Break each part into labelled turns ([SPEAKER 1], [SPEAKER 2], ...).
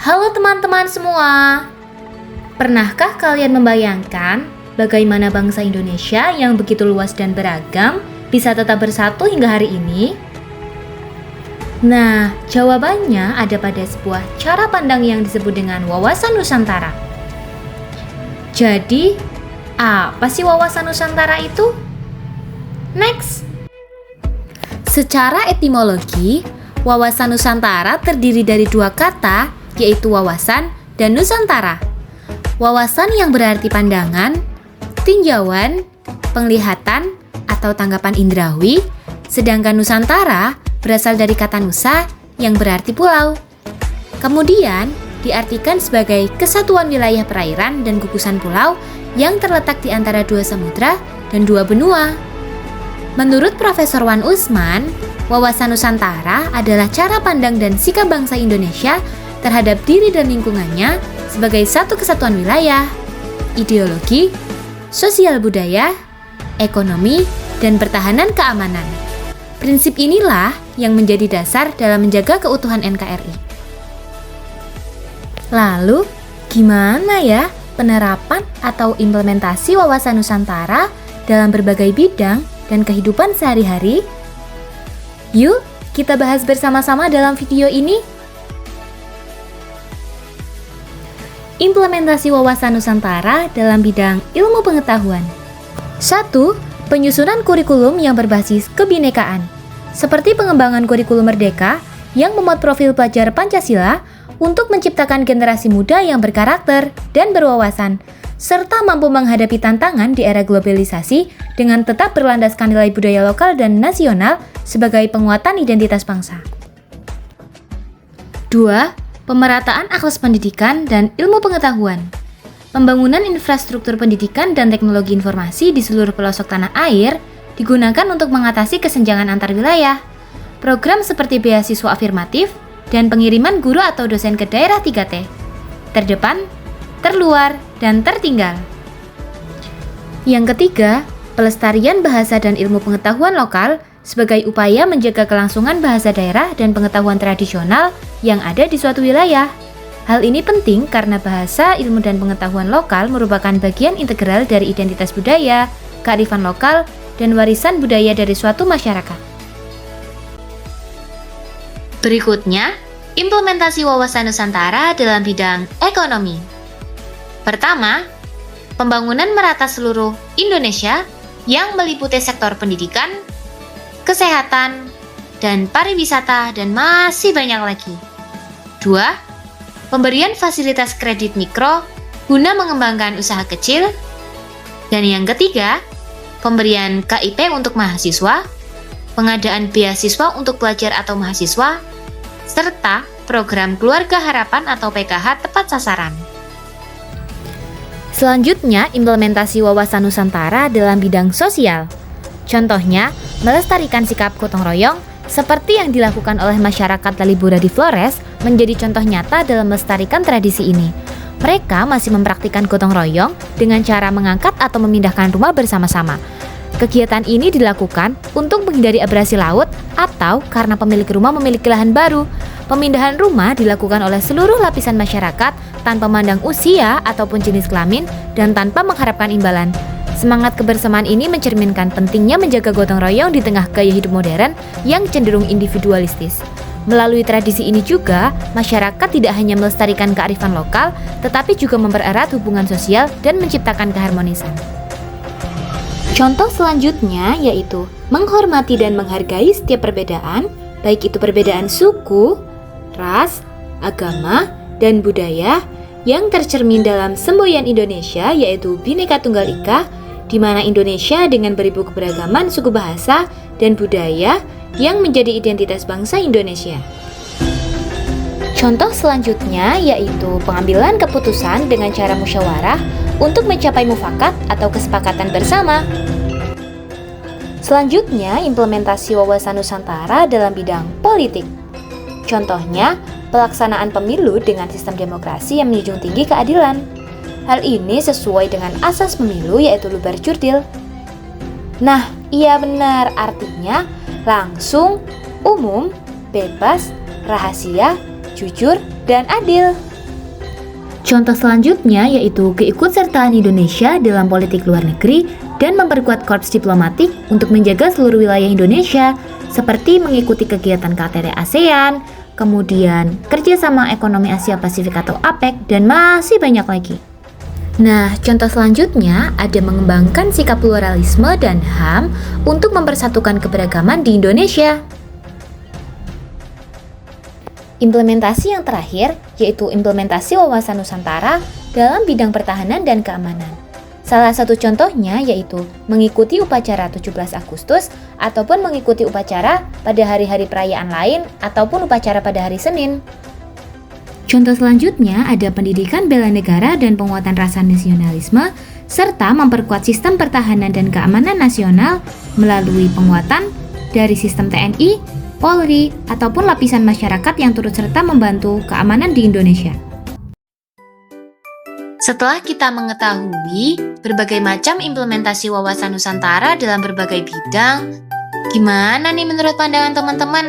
[SPEAKER 1] Halo teman-teman semua. Pernahkah kalian membayangkan bagaimana bangsa Indonesia yang begitu luas dan beragam bisa tetap bersatu hingga hari ini? Nah, jawabannya ada pada sebuah cara pandang yang disebut dengan wawasan Nusantara. Jadi, apa sih wawasan Nusantara itu? Next. Secara etimologi, wawasan Nusantara terdiri dari dua kata, yaitu wawasan dan Nusantara. Wawasan yang berarti pandangan, tinjauan, penglihatan, atau tanggapan indrawi, sedangkan Nusantara berasal dari kata nusa yang berarti pulau. Kemudian, diartikan sebagai kesatuan wilayah perairan dan gugusan pulau yang terletak di antara dua samudra dan dua benua. Menurut Profesor Wan Usman, wawasan Nusantara adalah cara pandang dan sikap bangsa Indonesia terhadap diri dan lingkungannya sebagai satu kesatuan wilayah, ideologi, sosial budaya, ekonomi, dan pertahanan keamanan. Prinsip inilah yang menjadi dasar dalam menjaga keutuhan NKRI. Lalu, gimana ya penerapan atau implementasi wawasan Nusantara dalam berbagai bidang dan kehidupan sehari-hari? Yuk, kita bahas bersama-sama dalam video ini. Implementasi wawasan Nusantara dalam bidang ilmu pengetahuan. 1. Penyusunan kurikulum yang berbasis kebinekaan, seperti pengembangan kurikulum merdeka yang memuat profil pelajar Pancasila untuk menciptakan generasi muda yang berkarakter dan berwawasan, serta mampu menghadapi tantangan di era globalisasi dengan tetap berlandaskan nilai budaya lokal dan nasional sebagai penguatan identitas bangsa. 2. Pemerataan akses pendidikan dan ilmu pengetahuan. Pembangunan infrastruktur pendidikan dan teknologi informasi di seluruh pelosok tanah air digunakan untuk mengatasi kesenjangan antar wilayah. Program seperti beasiswa afirmatif dan pengiriman guru atau dosen ke daerah 3T. Terdepan, terluar, dan tertinggal. Yang ketiga, pelestarian bahasa dan ilmu pengetahuan lokal sebagai upaya menjaga kelangsungan bahasa daerah dan pengetahuan tradisional yang ada di suatu wilayah. Hal ini penting karena bahasa, ilmu, dan pengetahuan lokal merupakan bagian integral dari identitas budaya, kearifan lokal, dan warisan budaya dari suatu masyarakat. Berikutnya, implementasi wawasan Nusantara dalam bidang ekonomi. Pertama, pembangunan merata seluruh Indonesia yang meliputi sektor pendidikan, kesehatan, dan pariwisata, dan masih banyak lagi. 2. Pemberian fasilitas kredit mikro guna mengembangkan usaha kecil. Dan yang ketiga, pemberian KIP untuk mahasiswa, pengadaan beasiswa untuk pelajar atau mahasiswa, serta program Keluarga Harapan atau PKH tepat sasaran. Selanjutnya, implementasi wawasan Nusantara dalam bidang sosial. Contohnya, melestarikan sikap gotong royong seperti yang dilakukan oleh masyarakat Talibura di Flores menjadi contoh nyata dalam melestarikan tradisi ini. Mereka masih mempraktikkan gotong royong dengan cara mengangkat atau memindahkan rumah bersama-sama. Kegiatan ini dilakukan untuk menghindari abrasi laut atau karena pemilik rumah memiliki lahan baru. Pemindahan rumah dilakukan oleh seluruh lapisan masyarakat tanpa memandang usia ataupun jenis kelamin dan tanpa mengharapkan imbalan. Semangat kebersamaan ini mencerminkan pentingnya menjaga gotong royong di tengah gaya hidup modern yang cenderung individualistis. Melalui tradisi ini juga, masyarakat tidak hanya melestarikan kearifan lokal, tetapi juga mempererat hubungan sosial dan menciptakan keharmonisan. Contoh selanjutnya yaitu menghormati dan menghargai setiap perbedaan, baik itu perbedaan suku, ras, agama, dan budaya yang tercermin dalam semboyan Indonesia yaitu Bhinneka Tunggal Ika, di mana Indonesia dengan beribu keberagaman suku bahasa dan budaya yang menjadi identitas bangsa Indonesia. Contoh selanjutnya yaitu pengambilan keputusan dengan cara musyawarah untuk mencapai mufakat atau kesepakatan bersama. Selanjutnya, implementasi wawasan Nusantara dalam bidang politik. Contohnya, pelaksanaan pemilu dengan sistem demokrasi yang menjunjung tinggi keadilan. Hal ini sesuai dengan asas pemilu yaitu lubar curdil. Nah, iya benar, artinya langsung, umum, bebas, rahasia, jujur, dan adil. Contoh selanjutnya yaitu keikutsertaan Indonesia dalam politik luar negeri dan memperkuat korps diplomatik untuk menjaga seluruh wilayah Indonesia, seperti mengikuti kegiatan KTT ASEAN, kemudian kerjasama ekonomi Asia Pasifik atau APEC, dan masih banyak lagi. Nah, contoh selanjutnya ada mengembangkan sikap pluralisme dan HAM untuk mempersatukan keberagaman di Indonesia. Implementasi yang terakhir yaitu implementasi wawasan Nusantara dalam bidang pertahanan dan keamanan. Salah satu contohnya yaitu mengikuti upacara 17 Agustus ataupun mengikuti upacara pada hari-hari perayaan lain ataupun upacara pada hari Senin. Contoh selanjutnya ada pendidikan bela negara dan penguatan rasa nasionalisme, serta memperkuat sistem pertahanan dan keamanan nasional melalui penguatan dari sistem TNI, Polri, ataupun lapisan masyarakat yang turut serta membantu keamanan di Indonesia. Setelah kita mengetahui berbagai macam implementasi wawasan Nusantara dalam berbagai bidang, gimana nih menurut pandangan teman-teman?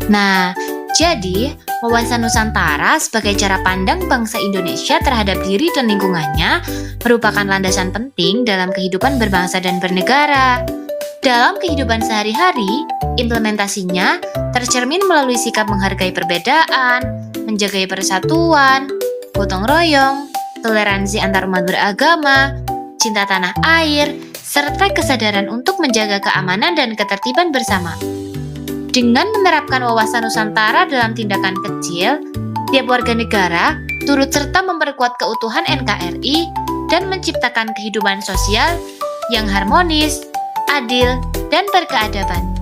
[SPEAKER 1] Nah, jadi, wawasan Nusantara sebagai cara pandang bangsa Indonesia terhadap diri dan lingkungannya merupakan landasan penting dalam kehidupan berbangsa dan bernegara. Dalam kehidupan sehari-hari, implementasinya tercermin melalui sikap menghargai perbedaan, menjaga persatuan, gotong royong, toleransi antar umat beragama, cinta tanah air, serta kesadaran untuk menjaga keamanan dan ketertiban bersama. Dengan menerapkan wawasan Nusantara dalam tindakan kecil, tiap warga negara turut serta memperkuat keutuhan NKRI dan menciptakan kehidupan sosial yang harmonis, adil, dan berkeadaban.